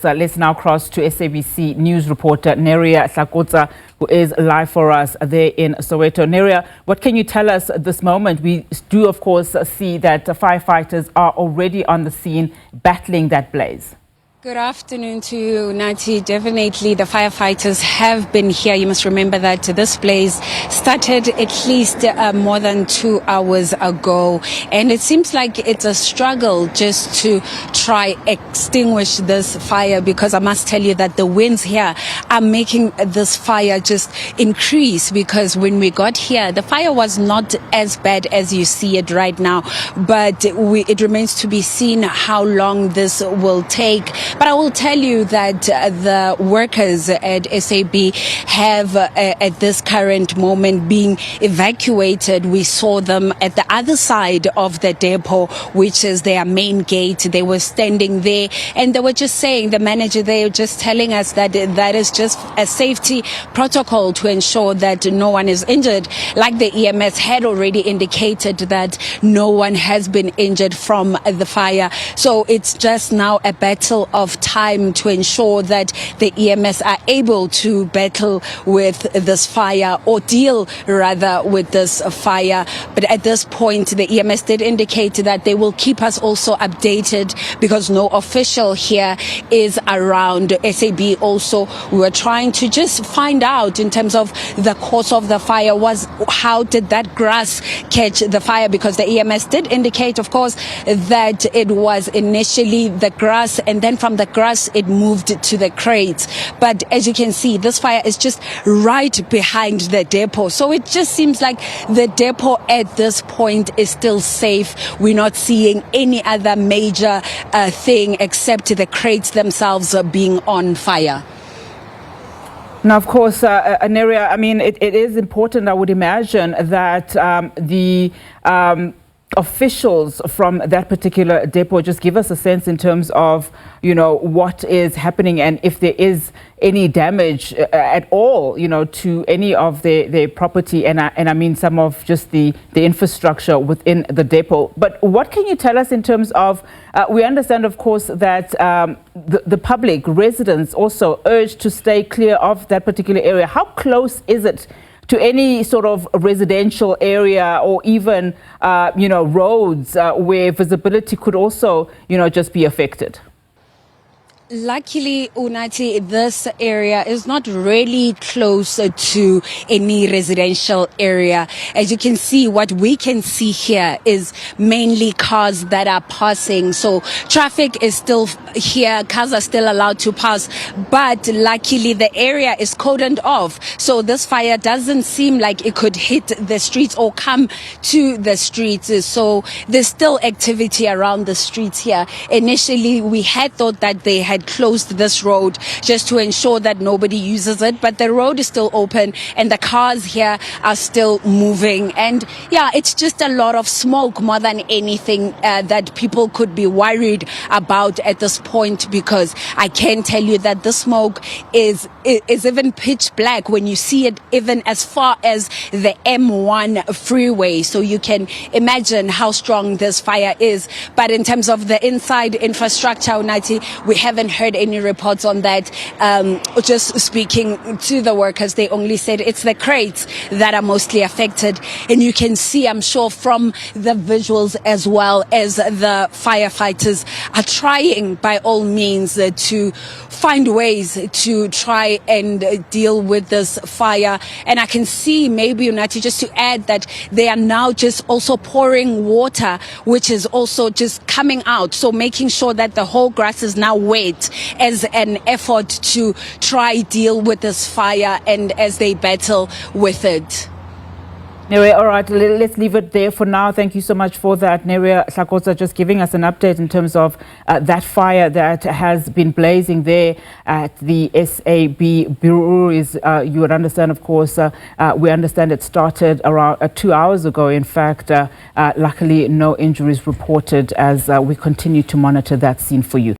So let's now cross to SABC news reporter Neria Hlakotsa, who is live for us there in Soweto. Neria, what can you tell us at this moment? We do, of course, see that firefighters are already on the scene battling that blaze. Good afternoon to you, Nati. Definitely the firefighters have been here. You must remember that this blaze started at least more than 2 hours ago. And it seems like it's a struggle just to try extinguish this fire, because I must tell you that the winds here are making this fire just increase, because when we got here, the fire was not as bad as you see it right now. But it remains to be seen how long this will take. But I will tell you that the workers at SAB have, at this current moment, being evacuated. We saw them at the other side of the depot, which is their main gate. They were standing there and they were just saying, the manager there just telling us that that is just a safety protocol to ensure that no one is injured. Like the EMS had already indicated that no one has been injured from the fire. So it's just now a battle of time to ensure that the EMS are able to battle with this fire, or deal rather with this fire. But at this point, the EMS did indicate that they will keep us also updated, because no official here is around. SAB also, we were trying to just find out in terms of the cause of the fire, was how did that grass catch the fire, because the EMS did indicate, of course, that it was initially the grass, and then from the grass it moved to the crates. But as you can see, this fire is just right behind the depot. So it just seems like the depot at this point is still safe. We're not seeing any other major thing except the crates themselves being on fire. Now, of course, Neria, I mean, it is important, I would imagine, that the officials from that particular depot just give us a sense in terms of, you know, what is happening and if there is any damage at all, you know, to any of their property, and I mean some of just the infrastructure within the depot. But what can you tell us in terms of, we understand, of course, that the public, residents also urged to stay clear of that particular area. How close is it to any sort of residential area, or even, you know, roads where visibility could also, you know, just be affected? Luckily, Unati, this area is not really close to any residential area. As you can see, what we can see here is mainly cars that are passing. So traffic is still here, cars are still allowed to pass, but luckily the area is cordoned off. So this fire doesn't seem like it could hit the streets or come to the streets. So there's still activity around the streets here. Initially, we had thought that they had closed this road just to ensure that nobody uses it, but the road is still open and the cars here are still moving. And yeah, it's just a lot of smoke more than anything that people could be worried about at this point, because I can tell you that the smoke is even pitch black when you see it even as far as the M1 freeway. So you can imagine how strong this fire is. But in terms of the inside infrastructure, Unati, we haven't heard any reports on that. Just speaking to the workers, they only said it's the crates that are mostly affected. And you can see, I'm sure, from the visuals as well, as the firefighters are trying by all means to find ways to try and deal with this fire. And I can see, maybe, Unati, just to add, that they are now just also pouring water, which is also just coming out. So making sure that the whole grass is now wet, as an effort to try deal with this fire and as they battle with it. Neria, all right, let's leave it there for now. Thank you so much for that. Neria Hlakotsa just giving us an update in terms of that fire that has been blazing there at the SAB Breweries. You would understand, of course, we understand it started around 2 hours ago. In fact, luckily no injuries reported, as we continue to monitor that scene for you.